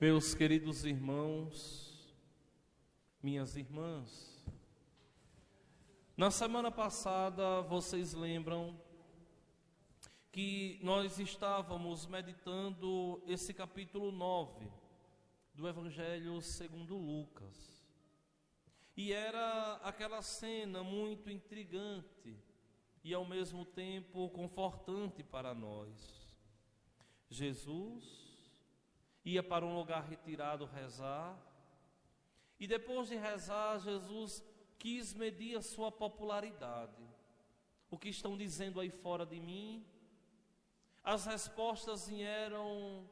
Meus queridos irmãos, minhas irmãs, na semana passada vocês lembram que nós estávamos meditando esse capítulo 9 do Evangelho segundo Lucas. E era aquela cena muito intrigante e ao mesmo tempo confortante para nós. Jesus ia para um lugar retirado rezar, e depois de rezar, Jesus quis medir a sua popularidade. O que estão dizendo aí fora de mim? As respostas vieram,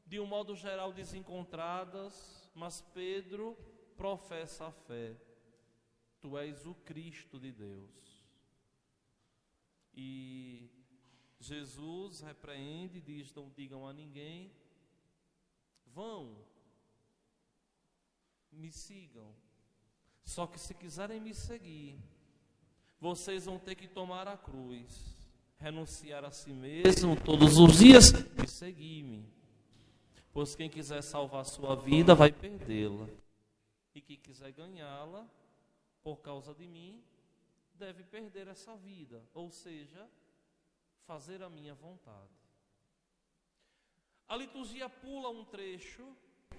de um modo geral, desencontradas, mas Pedro professa a fé. Tu és o Cristo de Deus. E Jesus repreende e diz: não digam a ninguém. Vão, me sigam. Só que se quiserem me seguir, vocês vão ter que tomar a cruz, renunciar a si mesmo todos os dias e seguir-me. Pois quem quiser salvar sua vida vai perdê-la, e quem quiser ganhá-la por causa de mim deve perder essa vida, ou seja, fazer a minha vontade. A liturgia pula um trecho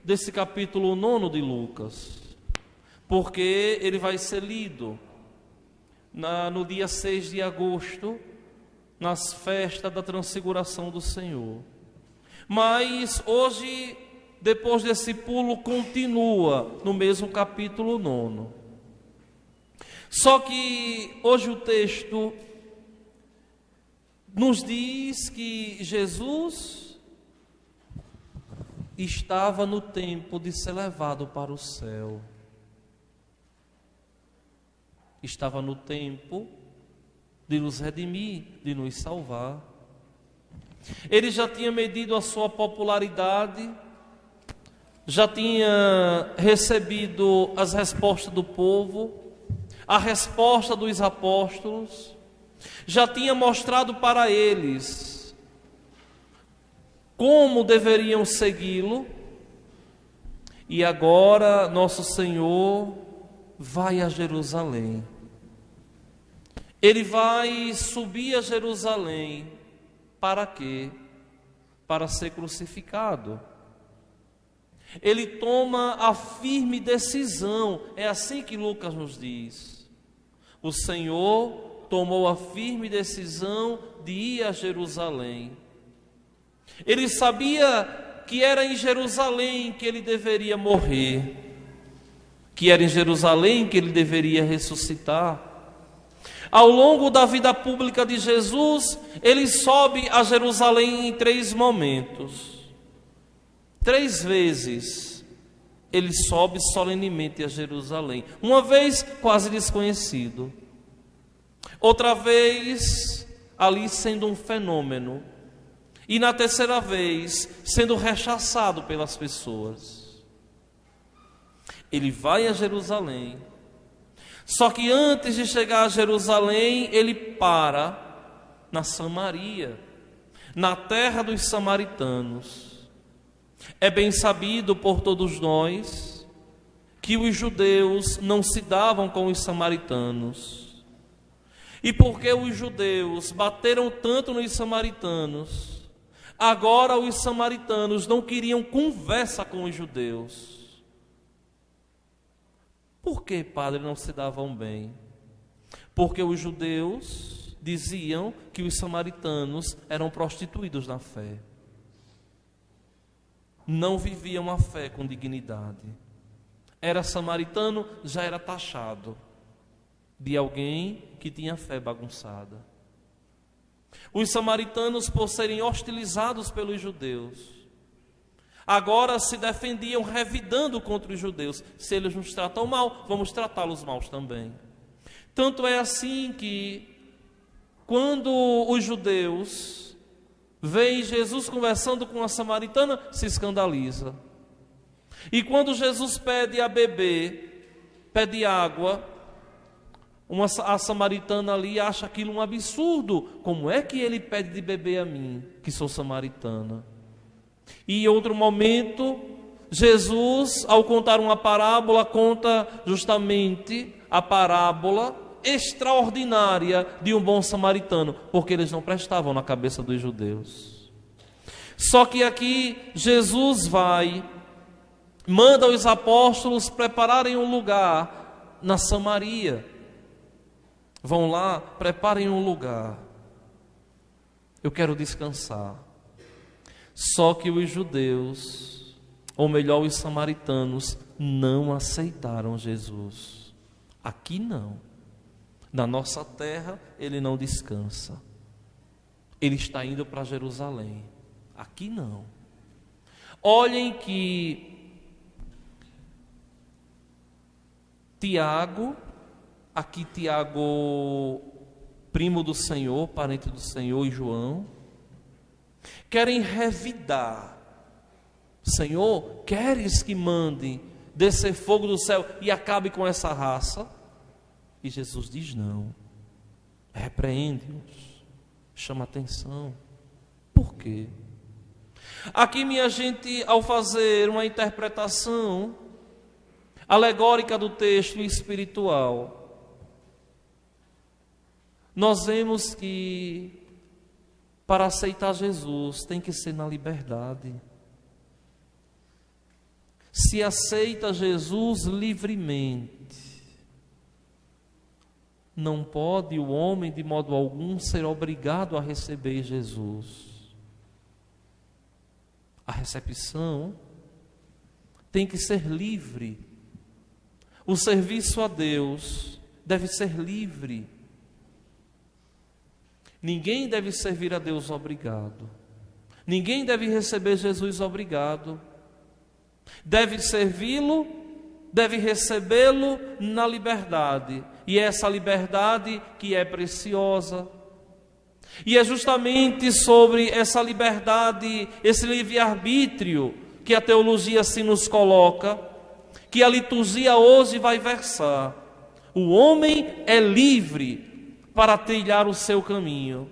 desse capítulo 9 de Lucas, porque ele vai ser lido no dia 6 de agosto, nas festas da Transfiguração do Senhor. Mas hoje, depois desse pulo, continua no mesmo capítulo 9. Só que hoje o texto nos diz que Jesus estava no tempo de ser levado para o céu. Estava no tempo de nos redimir, de nos salvar. Ele já tinha medido a sua popularidade, já tinha recebido as respostas do povo, a resposta dos apóstolos, já tinha mostrado para eles como deveriam segui-lo, e agora nosso Senhor vai a Jerusalém. Ele vai subir a Jerusalém, para quê? Para ser crucificado. Ele toma a firme decisão, é assim que Lucas nos diz. O Senhor tomou a firme decisão de ir a Jerusalém. Ele sabia que era em Jerusalém que ele deveria morrer, que era em Jerusalém que ele deveria ressuscitar. Ao longo da vida pública de Jesus, ele sobe a Jerusalém em 3 momentos. 3 vezes ele sobe solenemente a Jerusalém. Uma vez quase desconhecido, outra vez ali sendo um fenômeno, e na 3ª vez sendo rechaçado pelas pessoas. Ele vai a Jerusalém. Só que antes de chegar a Jerusalém, ele para na Samaria, na terra dos samaritanos. É bem sabido por todos nós que os judeus não se davam com os samaritanos. E porque os judeus bateram tanto nos samaritanos, agora os samaritanos não queriam conversa com os judeus. Por que, padre, não se davam bem? Porque os judeus diziam que os samaritanos eram prostituídos na fé. Não viviam a fé com dignidade. Era samaritano, já era taxado de alguém que tinha fé bagunçada. Os samaritanos, por serem hostilizados pelos judeus, agora se defendiam revidando contra os judeus. Se eles nos tratam mal, vamos tratá-los mal também. Tanto é assim que, quando os judeus veem Jesus conversando com a samaritana, se escandaliza. E quando Jesus pede a beber, pede água, a samaritana ali acha aquilo um absurdo. Como é que ele pede de beber a mim, que sou samaritana? E em outro momento, Jesus, ao contar uma parábola, conta justamente a parábola extraordinária de um bom samaritano, porque eles não prestavam na cabeça dos judeus. Só que aqui Jesus manda os apóstolos prepararem um lugar na Samaria. Vão lá, preparem um lugar. Eu quero descansar. Só que os judeus, ou melhor, os samaritanos, não aceitaram Jesus. Aqui não. Na nossa terra, ele não descansa. Ele está indo para Jerusalém. Aqui não. Olhem que Tiago, aqui Tiago, primo do Senhor, parente do Senhor, e João, querem revidar. Senhor, queres que mande descer fogo do céu e acabe com essa raça? E Jesus diz não. Repreende-os. Chama atenção. Por quê? Aqui, minha gente, ao fazer uma interpretação alegórica do texto espiritual, nós vemos que para aceitar Jesus tem que ser na liberdade. Se aceita Jesus livremente, não pode o homem de modo algum ser obrigado a receber Jesus. A recepção tem que ser livre. O serviço a Deus deve ser livre. Ninguém deve servir a Deus obrigado. Ninguém deve receber Jesus obrigado. Deve servi-lo, deve recebê-lo na liberdade. E essa liberdade que é preciosa. E é justamente sobre essa liberdade, esse livre-arbítrio que a teologia assim nos coloca, que a liturgia hoje vai versar. O homem é livre para trilhar o seu caminho.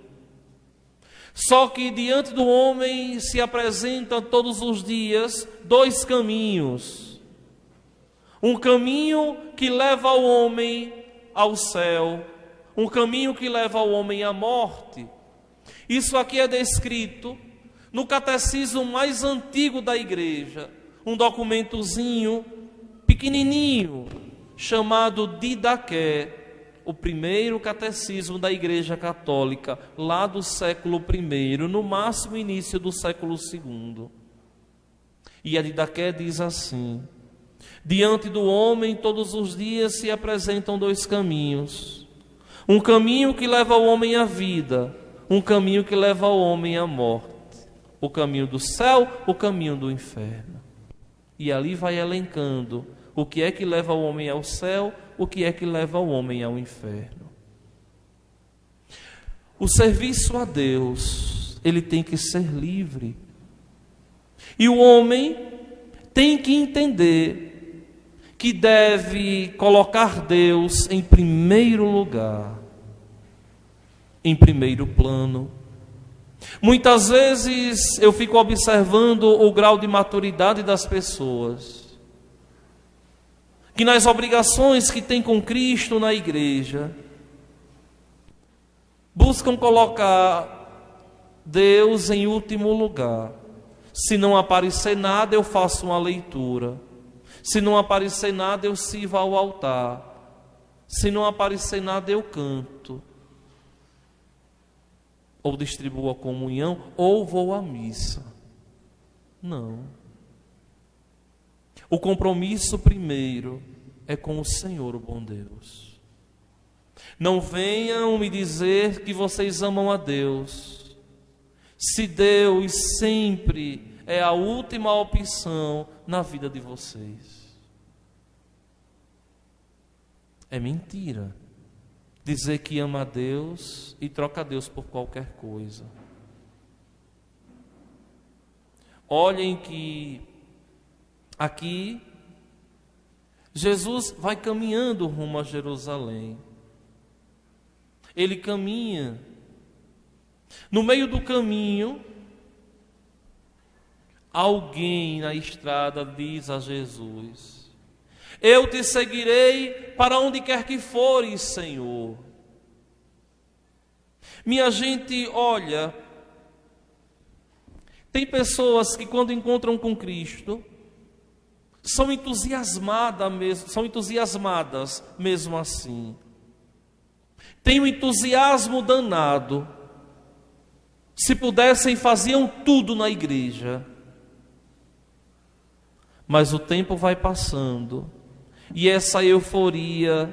Só que diante do homem se apresentam todos os dias dois caminhos. Um caminho que leva o homem ao céu, um caminho que leva o homem à morte. Isso aqui é descrito no catecismo mais antigo da igreja, um documentozinho pequenininho, chamado Didaqué, o primeiro catecismo da Igreja Católica, lá do século I, no máximo início do século II. E a Didaqué diz assim: diante do homem todos os dias se apresentam dois caminhos. Um caminho que leva o homem à vida, um caminho que leva o homem à morte. O caminho do céu, o caminho do inferno. E ali vai elencando o que é que leva o homem ao céu, o que é que leva o homem ao inferno. O serviço a Deus, ele tem que ser livre. E o homem tem que entender que deve colocar Deus em primeiro lugar, em primeiro plano. Muitas vezes eu fico observando o grau de maturidade das pessoas, que nas obrigações que têm com Cristo na igreja, buscam colocar Deus em último lugar. Se não aparecer nada, eu faço uma leitura. Se não aparecer nada, eu sirvo ao altar. Se não aparecer nada, eu canto. Ou distribuo a comunhão, ou vou à missa. Não. O compromisso primeiro é com o Senhor, o bom Deus. Não venham me dizer que vocês amam a Deus, se Deus sempre é a última opção na vida de vocês. É mentira dizer que ama a Deus e troca a Deus por qualquer coisa. Olhem que aqui Jesus vai caminhando rumo a Jerusalém. Ele caminha. No meio do caminho, alguém na estrada diz a Jesus: eu te seguirei para onde quer que fores, Senhor. Minha gente, olha, tem pessoas que quando encontram com Cristo são entusiasmadas mesmo assim. Tem um entusiasmo danado. Se pudessem, faziam tudo na igreja. Mas o tempo vai passando e essa euforia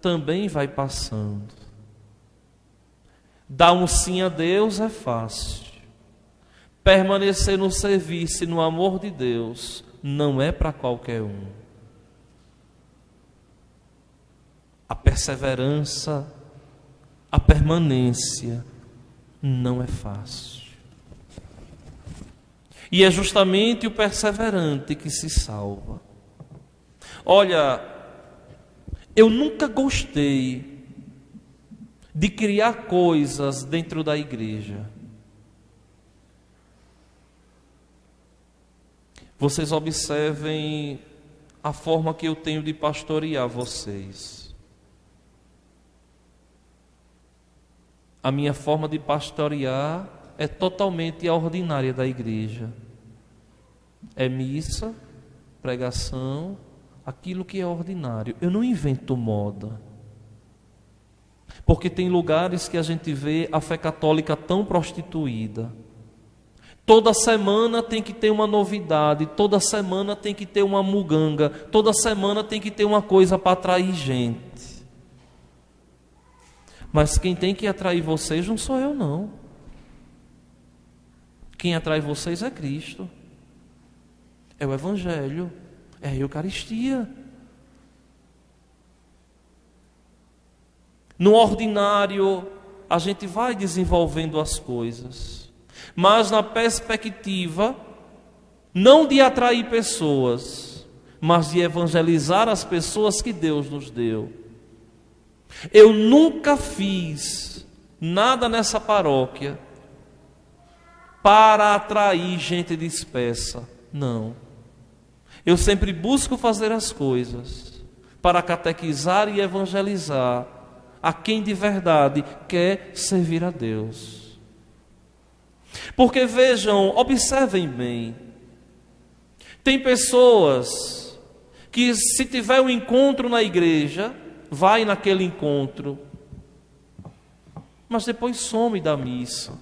também vai passando. Dar um sim a Deus é fácil. Permanecer no serviço e no amor de Deus não é para qualquer um. A perseverança, a permanência não é fácil. E é justamente o perseverante que se salva. Olha, eu nunca gostei de criar coisas dentro da igreja. Vocês observem a forma que eu tenho de pastorear vocês. A minha forma de pastorear é totalmente a ordinária da igreja. É missa, pregação, aquilo que é ordinário. Eu não invento moda. Porque tem lugares que a gente vê a fé católica tão prostituída. Toda semana tem que ter uma novidade, toda semana tem que ter uma muganga, toda semana tem que ter uma coisa para atrair gente. Mas quem tem que atrair vocês não sou eu, não. Quem atrai vocês é Cristo. É o Evangelho, é a Eucaristia. No ordinário, a gente vai desenvolvendo as coisas. Mas na perspectiva, não de atrair pessoas, mas de evangelizar as pessoas que Deus nos deu. Eu nunca fiz nada nessa paróquia para atrair gente dispersa. Não. Eu sempre busco fazer as coisas para catequizar e evangelizar a quem de verdade quer servir a Deus. Porque vejam, observem bem, tem pessoas que se tiver um encontro na igreja, vai naquele encontro, mas depois some da missa.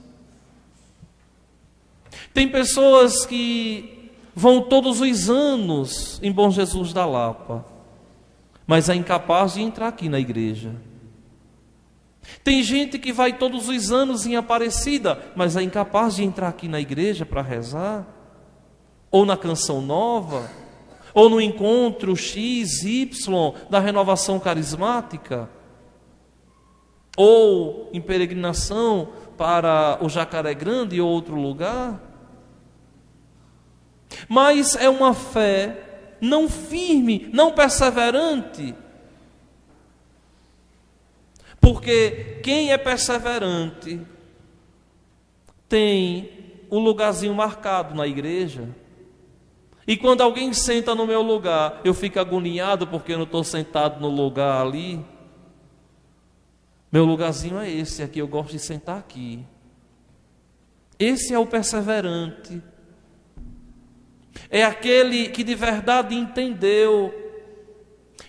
Tem pessoas que vão todos os anos em Bom Jesus da Lapa, mas é incapaz de entrar aqui na igreja. Tem gente que vai todos os anos em Aparecida, mas é incapaz de entrar aqui na igreja para rezar, ou na Canção Nova, ou no encontro X, Y da renovação carismática, ou em peregrinação para o Jacaré Grande ou outro lugar. Mas é uma fé não firme, não perseverante. Porque quem é perseverante tem um lugarzinho marcado na igreja. E quando alguém senta no meu lugar, eu fico agoniado porque eu não estou sentado no lugar ali. Meu lugarzinho é esse, aqui eu gosto de sentar aqui. Esse é o perseverante. É aquele que de verdade entendeu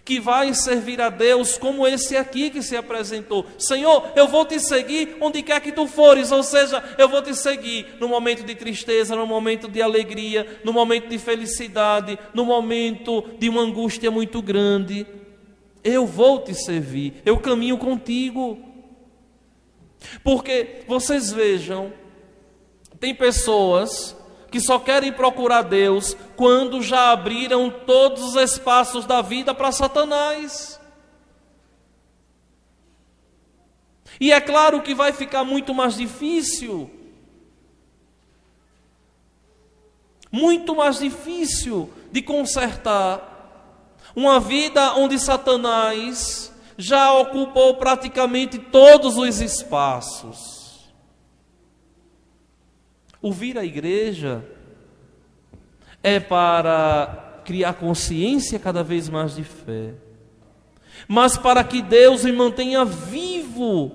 que vai servir a Deus como esse aqui que se apresentou. Senhor, eu vou te seguir onde quer que tu fores, ou seja, eu vou te seguir no momento de tristeza, no momento de alegria, no momento de felicidade, no momento de uma angústia muito grande. Eu vou te servir, eu caminho contigo. Porque vocês vejam, tem pessoas que só querem procurar Deus quando já abriram todos os espaços da vida para Satanás. E é claro que vai ficar muito mais difícil de consertar uma vida onde Satanás já ocupou praticamente todos os espaços. O vir à igreja é para criar consciência cada vez mais de fé, mas para que Deus me mantenha vivo,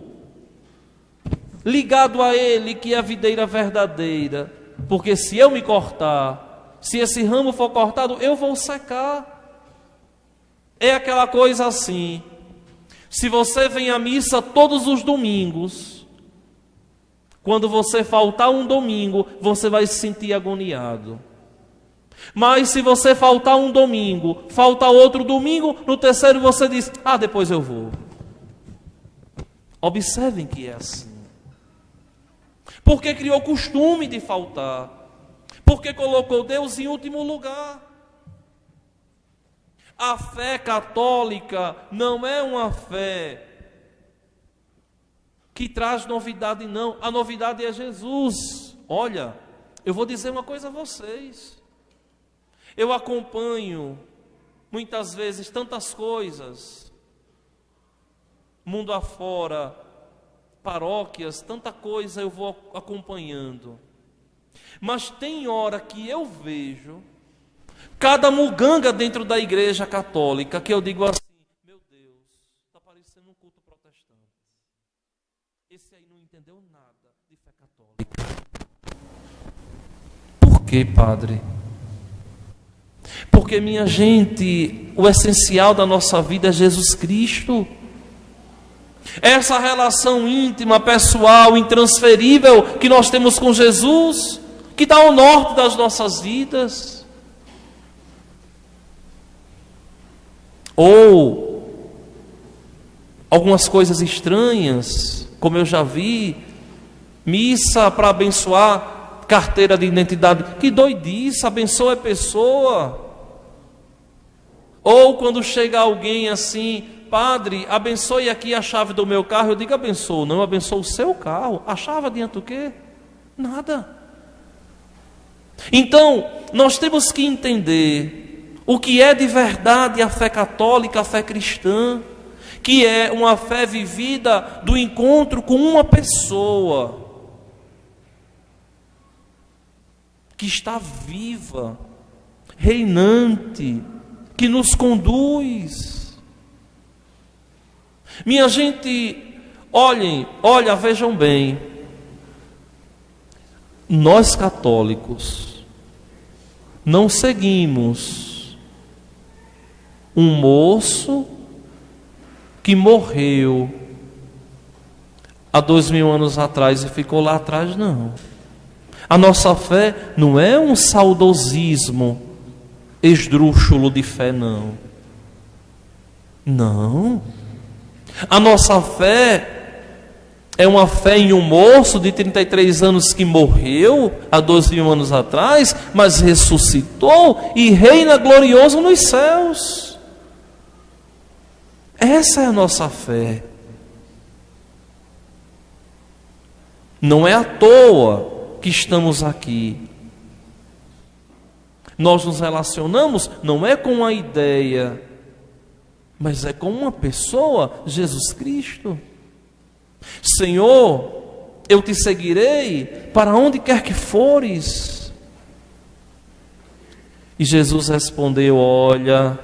ligado a Ele, que é a videira verdadeira. Porque se eu me cortar, se esse ramo for cortado, eu vou secar. É aquela coisa assim: se você vem à missa todos os domingos, quando você faltar um domingo, você vai se sentir agoniado. Mas se você faltar um domingo, falta outro domingo, no terceiro você diz: depois eu vou. Observem que é assim. Porque criou costume de faltar. Porque colocou Deus em último lugar. A fé católica não é uma fé que traz novidade, não. A novidade é Jesus. Olha, eu vou dizer uma coisa a vocês. Eu acompanho muitas vezes tantas coisas, mundo afora, paróquias, tanta coisa eu vou acompanhando. Mas tem hora que eu vejo cada muganga dentro da igreja católica que eu digo assim: meu Deus, está parecendo um culto protestante. Esse aí não entendeu nada de fé católica. Por quê, padre? Porque, minha gente, o essencial da nossa vida é Jesus Cristo. Essa relação íntima, pessoal, intransferível que nós temos com Jesus, que dá o norte das nossas vidas. Ou algumas coisas estranhas, como eu já vi, missa para abençoar carteira de identidade. Que doidice, abençoa a pessoa. Ou quando chega alguém assim: padre, abençoe aqui a chave do meu carro. Eu digo: abençoo, não, abençoo o seu carro. A chave adianta o quê? Nada. Então, nós temos que entender o que é de verdade a fé católica, a fé cristã, que é uma fé vivida do encontro com uma pessoa que está viva, reinante, que nos conduz. Minha gente, vejam bem, nós católicos não seguimos um moço que morreu há 2000 anos atrás e ficou lá atrás, não. A nossa fé não é um saudosismo esdrúxulo de fé, não. Não. A nossa fé é uma fé em um moço de 33 anos que morreu há 2000 anos atrás, mas ressuscitou e reina glorioso nos céus. Essa é a nossa fé. Não é à toa que estamos aqui. Nós nos relacionamos não é com uma ideia, mas é com uma pessoa, Jesus Cristo. Senhor, eu te seguirei para onde quer que fores. E Jesus respondeu: olha,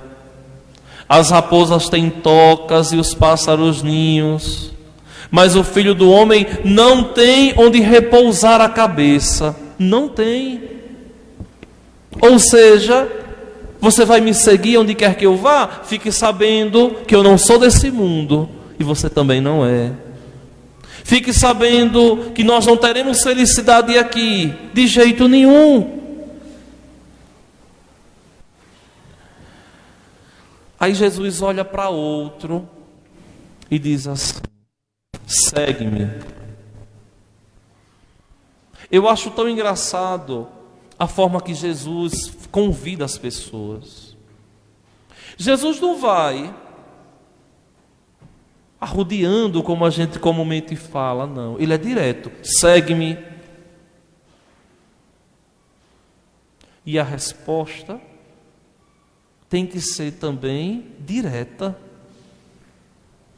as raposas têm tocas e os pássaros ninhos, mas o Filho do Homem não tem onde repousar a cabeça. Não tem. Ou seja, você vai me seguir onde quer que eu vá? Fique sabendo que eu não sou desse mundo e você também não é. Fique sabendo que nós não teremos felicidade aqui, de jeito nenhum. Aí Jesus olha para outro e diz assim: segue-me. Eu acho tão engraçado a forma que Jesus convida as pessoas. Jesus não vai arrodeando, como a gente comumente fala, não. Ele é direto: segue-me. E a resposta tem que ser também direta,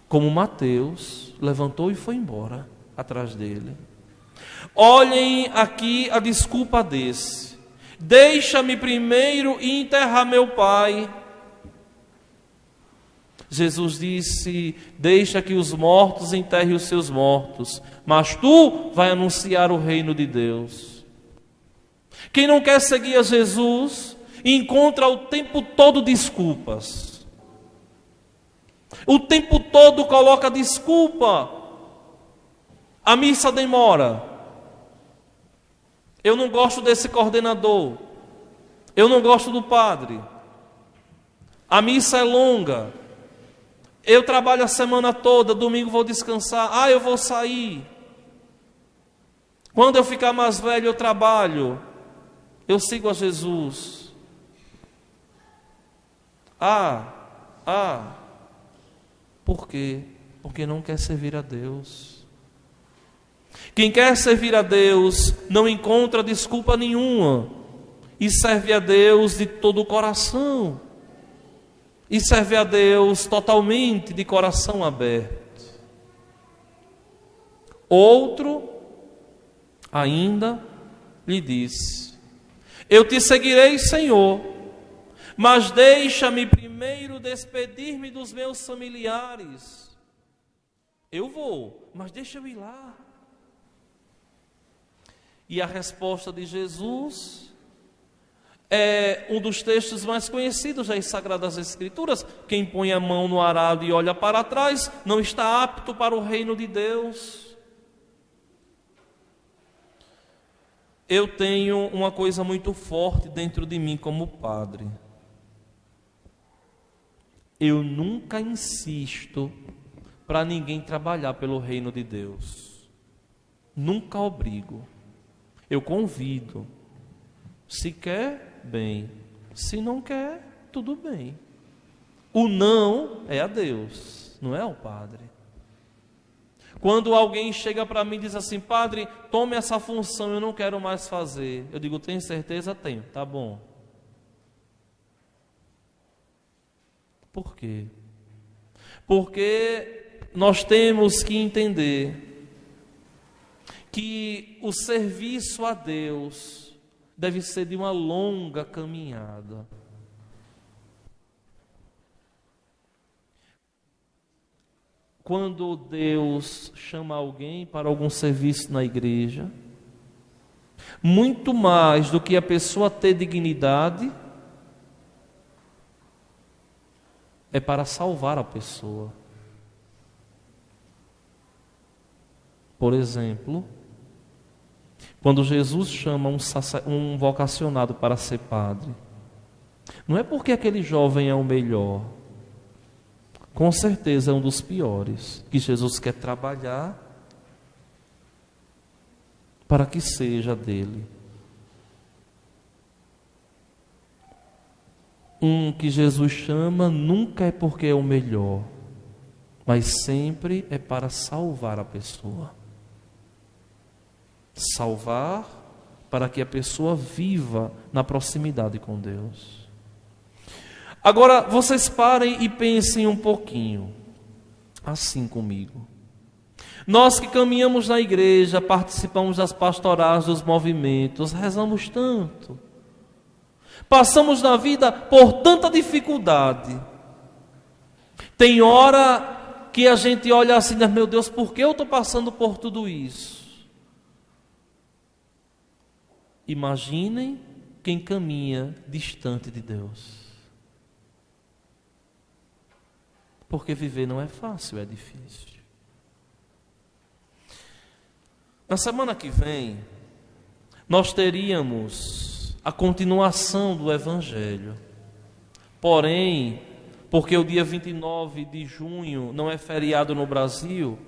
como Mateus levantou e foi embora atrás dele. Olhem aqui a desculpa desse. Deixa-me primeiro enterrar meu pai. Jesus disse: deixa que os mortos enterrem os seus mortos, mas tu vai anunciar o reino de Deus. Quem não quer seguir a Jesus, encontra o tempo todo desculpas. O tempo todo coloca desculpa. A missa demora. Eu não gosto desse coordenador. Eu não gosto do padre. A missa é longa. Eu trabalho a semana toda, domingo vou descansar. Eu vou sair. Quando eu ficar mais velho, eu trabalho. Eu sigo a Jesus. Por quê? Porque não quer servir a Deus. Quem quer servir a Deus não encontra desculpa nenhuma e serve a Deus de todo o coração. E serve a Deus totalmente de coração aberto. Outro ainda lhe disse: eu te seguirei, Senhor, mas deixa-me primeiro despedir-me dos meus familiares. Eu vou, mas deixa eu ir lá. E a resposta de Jesus é um dos textos mais conhecidos das Sagradas Escrituras: quem põe a mão no arado e olha para trás não está apto para o reino de Deus. Eu tenho uma coisa muito forte dentro de mim como padre. Eu nunca insisto para ninguém trabalhar pelo reino de Deus. Nunca obrigo. Eu convido. Se quer, bem. Se não quer, tudo bem. O não é a Deus, não é ao padre. Quando alguém chega para mim e diz assim: padre, tome essa função, eu não quero mais fazer. Eu digo: tem certeza? Tenho. Tá bom. Por quê? Porque nós temos que entender que o serviço a Deus deve ser de uma longa caminhada. Quando Deus chama alguém para algum serviço na igreja, muito mais do que a pessoa ter dignidade, é para salvar a pessoa. Por exemplo, quando Jesus chama um vocacionado para ser padre, não é porque aquele jovem é o melhor, com certeza é um dos piores, que Jesus quer trabalhar para que seja dele. Um que Jesus chama nunca é porque é o melhor, mas sempre é para salvar a pessoa. Salvar para que a pessoa viva na proximidade com Deus. Agora, vocês parem e pensem um pouquinho, assim comigo. Nós que caminhamos na igreja, participamos das pastorais, dos movimentos, rezamos tanto. Passamos na vida por tanta dificuldade. Tem hora que a gente olha assim: meu Deus, por que eu estou passando por tudo isso? Imaginem quem caminha distante de Deus. Porque viver não é fácil, é difícil. Na semana que vem, nós teríamos a continuação do Evangelho. Porém, porque o dia 29 de junho não é feriado no Brasil,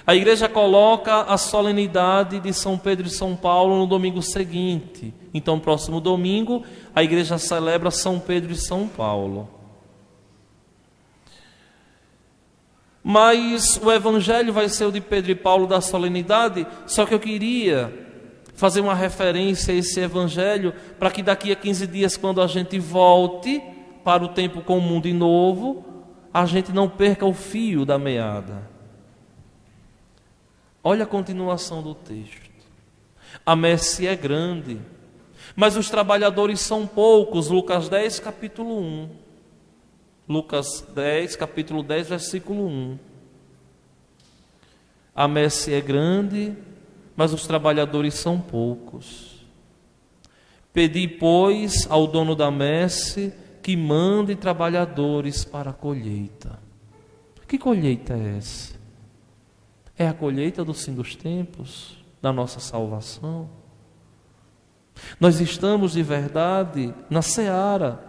a igreja coloca a solenidade de São Pedro e São Paulo no domingo seguinte. Então, próximo domingo, a igreja celebra São Pedro e São Paulo. Mas o evangelho vai ser o de Pedro e Paulo da solenidade, só que eu queria fazer uma referência a esse evangelho para que daqui a 15 dias, quando a gente volte para o tempo comum de novo, a gente não perca o fio da meada. Olha a continuação do texto. A messe é grande, Mas os trabalhadores são poucos. Lucas 10, capítulo 1. Lucas 10, capítulo 10, versículo 1. A messe é grande, mas os trabalhadores são poucos. Pedi, pois, ao dono da messe que mande trabalhadores para a colheita. Que colheita é essa? É a colheita do fim dos tempos, da nossa salvação. Nós estamos de verdade na seara,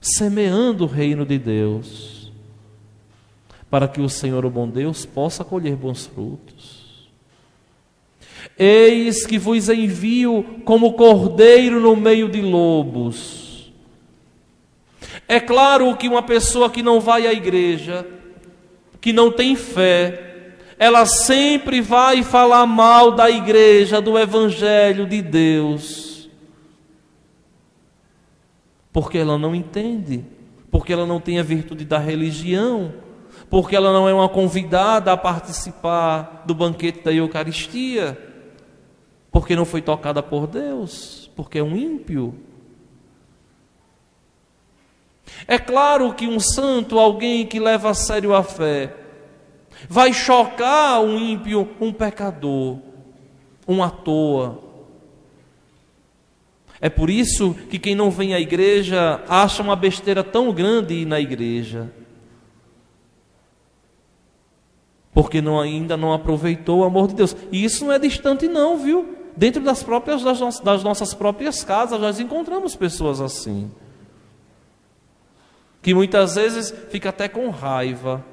semeando o reino de Deus, para que o Senhor, o bom Deus, possa colher bons frutos. Eis que vos envio como cordeiro no meio de lobos. É claro que uma pessoa que não vai à igreja, que não tem fé, ela sempre vai falar mal da igreja, do evangelho de Deus, porque ela não entende, porque ela não tem a virtude da religião, porque ela não é uma convidada a participar do banquete da Eucaristia, porque não foi tocada por Deus, porque é um ímpio. É claro que um santo, alguém que leva a sério a fé, vai chocar um ímpio, um pecador, um à toa. É por isso que quem não vem à igreja acha uma besteira tão grande ir na igreja, porque ainda não aproveitou o amor de Deus. E isso não é distante não, viu? Dentro das nossas próprias casas nós encontramos pessoas assim, que muitas vezes fica até com raiva.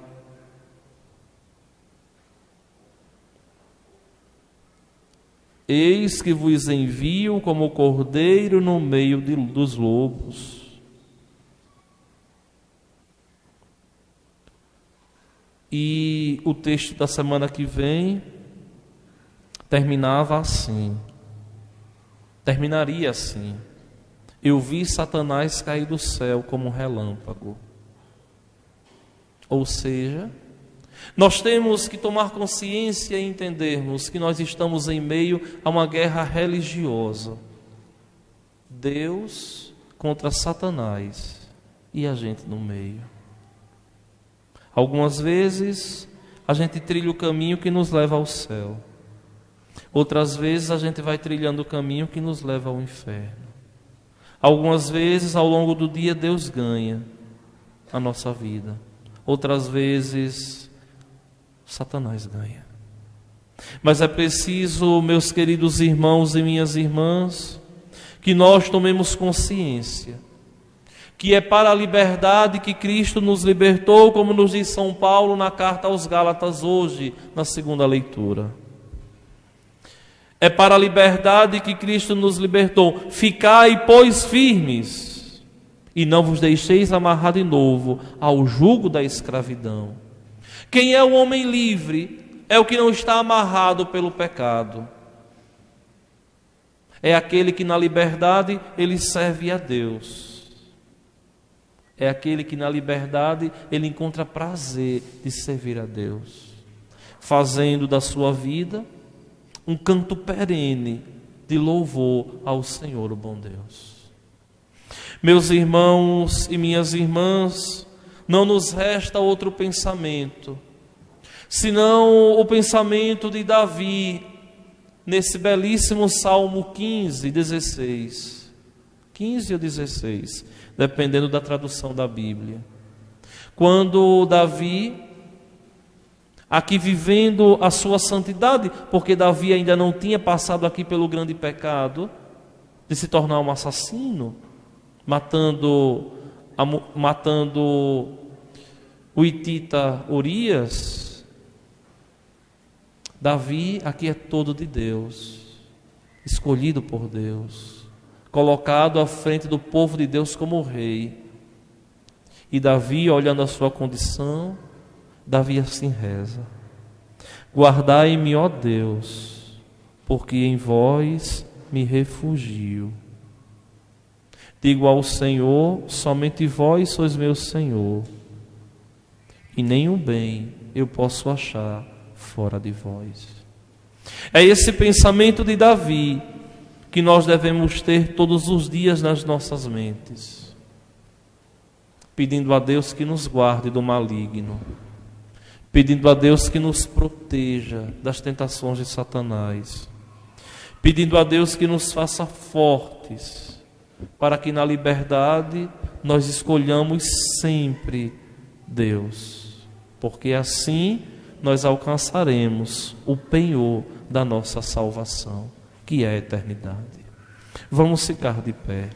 Eis que vos envio como cordeiro no meio dos lobos. E o texto da semana que vem terminaria assim: eu vi Satanás cair do céu como um relâmpago. Ou seja, nós temos que tomar consciência e entendermos que nós estamos em meio a uma guerra religiosa. Deus contra Satanás e a gente no meio. Algumas vezes a gente trilha o caminho que nos leva ao céu. Outras vezes a gente vai trilhando o caminho que nos leva ao inferno. Algumas vezes ao longo do dia Deus ganha a nossa vida. Outras vezes Satanás ganha. Mas é preciso, meus queridos irmãos e minhas irmãs, que nós tomemos consciência que é para a liberdade que Cristo nos libertou, como nos diz São Paulo na carta aos Gálatas hoje, na segunda leitura. É para a liberdade que Cristo nos libertou. Ficai, pois, firmes, e não vos deixeis amarrar de novo ao jugo da escravidão. Quem é o homem livre é o que não está amarrado pelo pecado. É aquele que na liberdade ele serve a Deus. É aquele que na liberdade ele encontra prazer de servir a Deus, fazendo da sua vida um canto perene de louvor ao Senhor, o bom Deus. Meus irmãos e minhas irmãs, não nos resta outro pensamento, senão o pensamento de Davi, nesse belíssimo Salmo 15, 16. 15 ou 16, dependendo da tradução da Bíblia. Quando Davi, aqui vivendo a sua santidade, porque Davi ainda não tinha passado aqui pelo grande pecado de se tornar um assassino, matando o hitita Urias. Davi aqui é todo de Deus, escolhido por Deus, colocado à frente do povo de Deus como rei. E Davi, olhando a sua condição, Davi assim reza: guardai-me, ó Deus, porque em vós me refugio. Digo ao Senhor, somente vós sois meu Senhor, e nenhum bem eu posso achar fora de vós. É esse pensamento de Davi que nós devemos ter todos os dias nas nossas mentes, pedindo a Deus que nos guarde do maligno, pedindo a Deus que nos proteja das tentações de Satanás, pedindo a Deus que nos faça fortes, para que na liberdade nós escolhamos sempre Deus, porque assim nós alcançaremos o penhor da nossa salvação, que é a eternidade. Vamos ficar de pé.